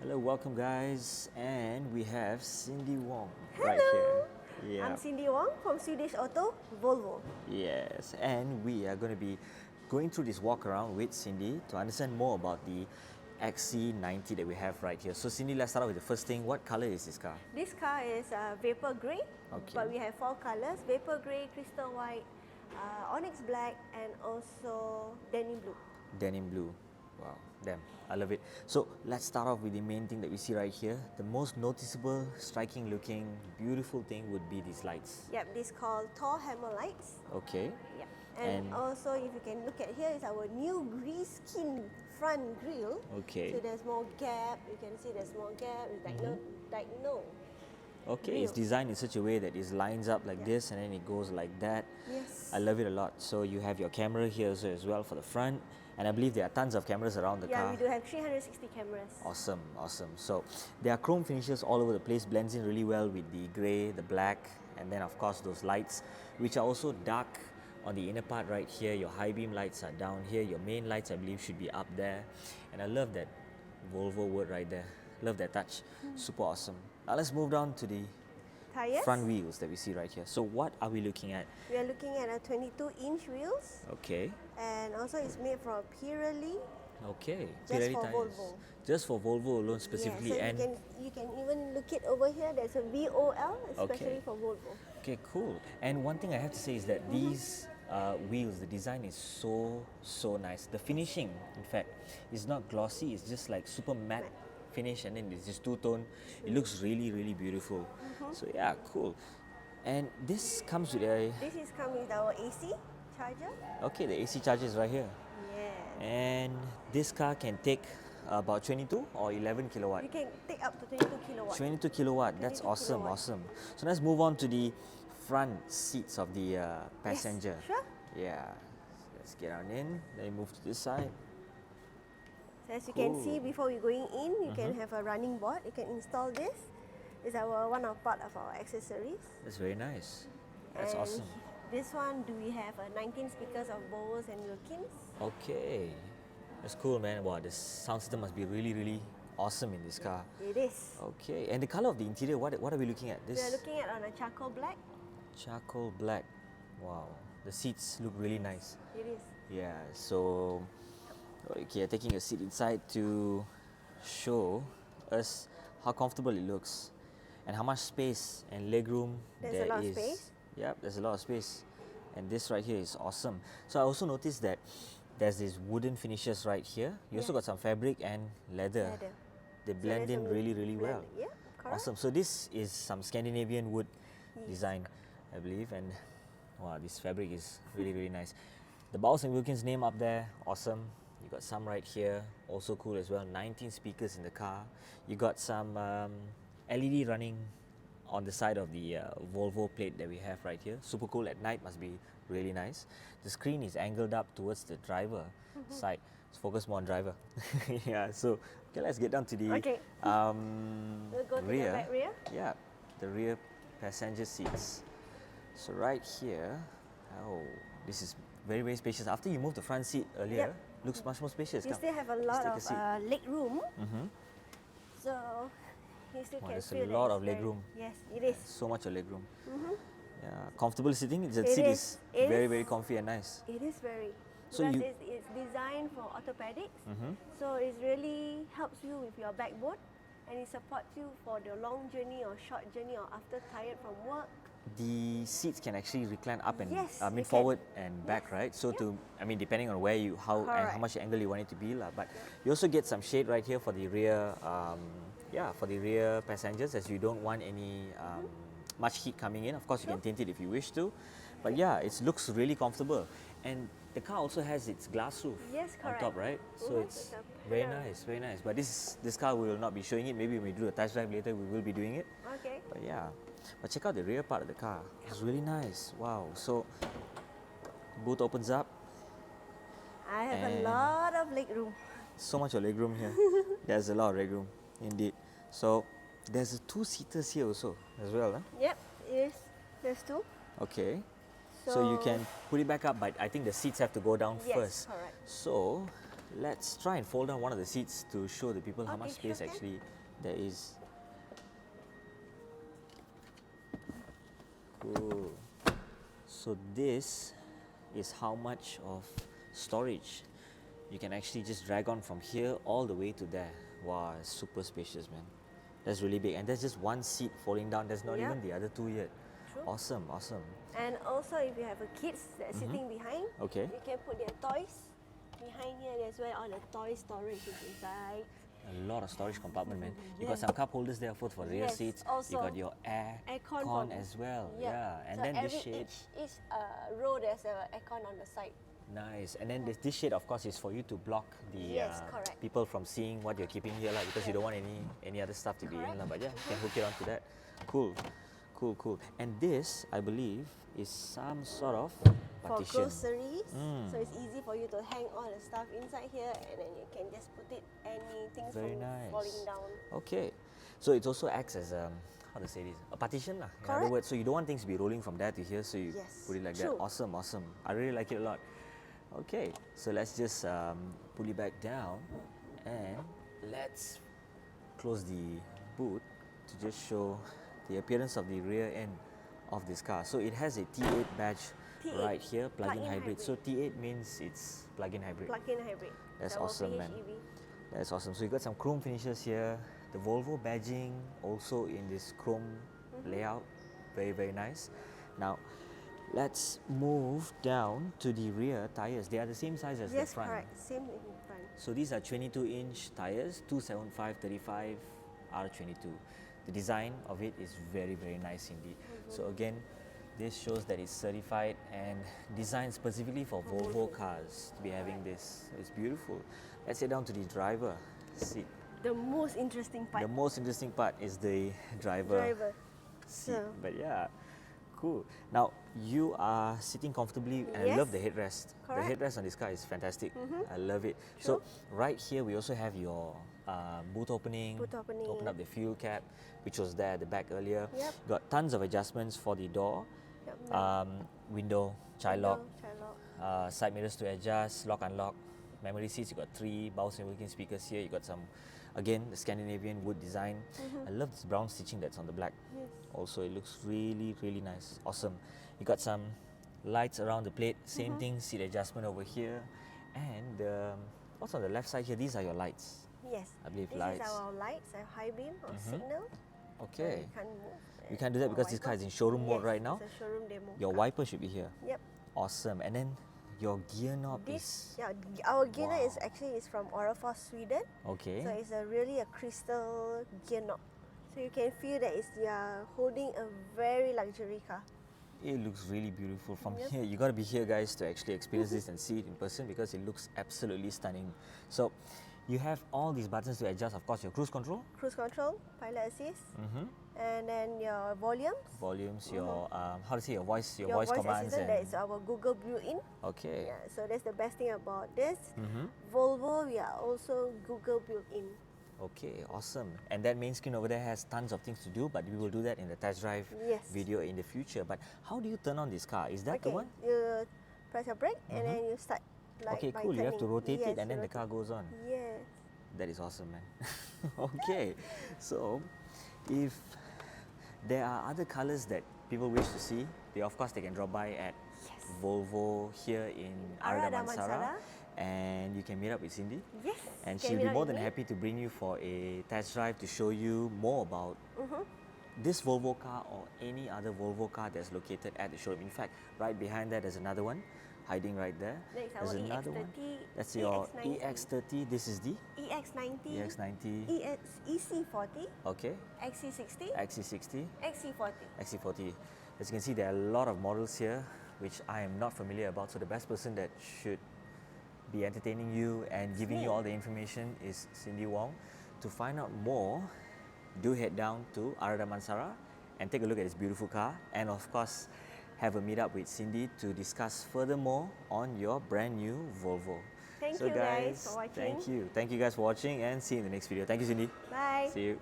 Hello, welcome guys, and we have Cindy Wong right Hello! here. I'm Cindy Wong from Swedish Auto, Volvo. Yes, and we are going to be going through this walk around with Cindy to understand more about the XC90 that we have right here. So Cindy, let's start out with the first thing. What color is this car? This car is Vapour Grey, Okay. but we have 4 colors: Vapour Grey, Crystal White, Onyx Black, and also Denim Blue. Denim blue. Wow, damn, I love it. So let's start off with the main thing that we see right here. The most noticeable, striking looking, beautiful thing would be these lights. Yep, this called tall hammer lights. Okay. Yep. And also, if you can look at here, is our new grease skin front grille. Okay. So there's more gap. You can see there's more gap. It's diagonal. Okay, it's designed in such a way that it lines up like this and then it goes like that. Yes. I love it a lot. So you have your camera here as well for the front, and I believe there are tons of cameras around the car. Yeah, we do have 360 cameras. Awesome, awesome. So there are chrome finishes all over the place, blends in really well with the grey, the black, and then of course those lights, which are also dark on the inner part right here. Your high beam lights are down here. Your main lights, I believe, should be up there. And I love that Volvo word right there. Love that touch. Super awesome. Now let's move down to the Tires. front wheels that we see right here. So what are we looking at? We are looking at a 22-inch wheels, Okay. and also it's made from Pirelli. Okay. Just Pirelli for tires. Volvo. Just for Volvo alone specifically. Yeah, so and you can even look it over here. There's a VOL, especially Okay. for Volvo. okay, cool. And one thing I have to say is that these wheels, the design is so nice. The finishing, in fact, is not glossy. It's just like super matte finish, and then it's just two-tone. It looks really beautiful. So yeah, cool. And this comes with a This is come with our AC charger. okay. The AC charger is right here, Yeah. and this car can take about 22 or 11 kilowatt. You can take up to 22 kilowatt. 22 kilowatt. That's 22 awesome, kilowatt. awesome. So let's move on to the front seats of the passenger. sure. Yeah. Let's get on in. Then move to this side. So as you can Cool. see, before you going in, you can have a running board. You can install this. It's one of part of our accessories. That's very nice. That's And awesome. This one, do we have 19 speakers of Bose and Wilkins? Okay. That's cool, man. Wow, the sound system must be really awesome in this car. It is. Okay. And the color of the interior, what are we looking at? We are This looking at on a charcoal black. charcoal black. Wow. The seats look really nice. It is. Yeah, so okay, taking a seat inside to show us how comfortable it looks and how much space and legroom There's there a lot of is. space. Yep, there's a lot of space. And this right here is awesome. So I also noticed that there's these wooden finishes right here. You also got some fabric and leather. Leather. They So blend there's in a really well. Yeah, correct. Awesome. So this is some Scandinavian wood design, I believe, and wow, this fabric is really nice. The Bowles and Wilkins name up there, awesome. You got some right here, also cool as well. 19 speakers in the car. You got some LED running on the side of the Volvo plate that we have right here. Super cool at night, must be really nice. The screen is angled up towards the driver side. Let's focus more on driver. Yeah, so okay, let's get down to the Okay. We'll go to the rear. back rear. Yeah, the rear passenger seats. So right here, oh, this is very spacious. After you moved the front seat earlier, looks much more spacious. You Come, still have a let's lot take of seat. leg room. So you still Wow, can there's a feel that lot it's of leg very- room. Yes, it is. So much of leg room. Yeah, comfortable sitting. The It seat is. is It very is. comfy and nice. It is very. So Because you- it's designed for orthopedics, so it really helps you with your backbone, and it supports you for the long journey or short journey or after tired from work. The seats can actually recline up and Yes, I mean they can. forward and back, right? So to I mean depending on where you how and how Correct. much angle you want it to be lah. But you also get some shade right here for the rear. For the rear passengers, as you don't want any much heat coming in. Of course, you can tint it if you wish to. But yeah, it looks really comfortable, and the car also has its glass roof Yes, on top, correct. right? So it's It's a very panel. nice. But this car we will not be showing it. Maybe when we do a test drive later, we will be doing it. Okay. But yeah, but check out the rear part of the car. It's really nice. Wow. So boot opens up. I have a And- lot of leg room. So much of leg room here. There's a lot of leg room, indeed. So there's 2 seaters here also as well. Huh? Yep, it is. There's two. Okay. So you can put it back up, but I think the seats have to go down Yes, first. correct. So let's try and fold down one of the seats to show the people how Okay, much space sure can. actually there is. Cool. So this is how much of storage you can actually just drag on from here all the way to there. Wow, it's super spacious, man. That's really big, and there's just one seat falling down. There's not Yep. even the other two yet. True. Awesome, awesome. And also, if you have a kids that's sitting behind, Okay. you can put their toys behind here. That's where all the toy storage is inside. A lot of storage compartment, man. You got some cup holders there for rear Yes, seats. also You got your aircon con for- as well. Yeah. Yeah, and So then this every shade. each row there's a aircon on the side. Nice. And then this shade, of course, is for you to block the Yes, correct. people from seeing what you're keeping here, like, because you don't want any other stuff to be in. Correct. But yeah, you can hook it onto that. Cool. Cool, cool. And this, I believe, is some sort of For partition. groceries, so it's easy for you to hang all the stuff inside here, and then you can just put it anything Very from nice. falling down. Okay. So it also acts as how to say this? A partition lah. In other Correct. words, so you don't want things to be rolling from there to here, so you Yes, put it like true. that. Awesome, awesome. I really like it a lot. Okay, so let's just pull it back down and let's close the boot to just show the appearance of the rear end of this car. So it has a T8 badge T8, right here, plug-in plug-in hybrid. hybrid. So T8 means it's plug-in hybrid. Plug-in hybrid. That's Double awesome, man. PHEV. That's awesome. So you got some chrome finishes here. The Volvo badging also in this chrome layout. Very, very nice. Now, let's move down to the rear tires. They are the same size as Yes, the front. correct. Same in front. So these are 22-inch tires, 275/35 R22. The design of it is very, very nice indeed. So again, this shows that it's certified and designed specifically for Volvo cars to be having this. So it's beautiful. Let's head down to the driver seat. The most interesting part. The most interesting part is the driver seat. So- But yeah, cool. Now you are sitting comfortably, and I love the Yes. headrest. Correct. The headrest on this car is fantastic. I love it. So right here we also have your boot opening. Boot opening. Open up the fuel cap, which was there at the back earlier. Yep. Got tons of adjustments for the door, Yep, window, child lock, Child lock. side mirrors to adjust, lock unlock, memory seats. You got 3 Bose and Wilkins speakers here. You got some, again, the Scandinavian wood design. I love this brown stitching that's on the black. Yes. Also, it looks really, really nice. Awesome. You got some lights around the plate. Same thing, seat adjustment over here. And what's on the left side here? These are your lights. Yes. I believe this lights. is our lights, our high beam or signal. Okay. We can't move. You can't do that Our because this car is in showroom mode right now. It's a showroom demo. Your car. wiper should be here. Yep. Awesome. And then your gear knob This, is yeah, our gear knob is Wow. actually is from Orrefors, Sweden. okay. So it's really a crystal gear knob. So you can feel that you are holding a very luxury car. It looks really beautiful from Yep. here. You got to be here, guys, to actually experience this and see it in person because it looks absolutely stunning. So, you have all these buttons to adjust. Of course, your cruise control, Cruise control, pilot assist, and then your volumes. volumes, your how to say your voice Your voice commands, assistant, that is our Google built-in. okay. Yeah, so that's the best thing about this. Volvo, we are also Google built-in. Okay, awesome. And that main screen over there has tons of things to do, but we will do that in the test drive Yes. video in the future. But how do you turn on this car? Is that the one? You press your brake and then you start. Like Okay, by cool. You have to turning. rotate Yes, it and then the rotate. car goes on. Yes. That is awesome, man. Okay, so if there are other colors that people wish to see, of course they can drop by at Volvo here in Ara Damansara, Damansara. and you can meet up with Cindy. Yes. And can she'll meet be up more with than me. happy to bring you for a test drive to show you more about this Volvo car or any other Volvo car that's located at the showroom. In fact, right behind that there's another one hiding right there. Next, There's our another one. EX30, That's your EX90. EX30. This is the EX90, EX90. EC40, Okay. XC60, XC60, XC40. XC40. As you can see, there are a lot of models here which I am not familiar about. So the best person that should be entertaining you and giving you all the information is Cindy Wong. To find out more, do head down to Ara Damansara and take a look at this beautiful car, and of course have a meet up with Cindy to discuss furthermore on your brand new Volvo. Thank So you guys for watching. Thank you guys for watching, and see you in the next video. Thank you, Cindy. Bye. See you.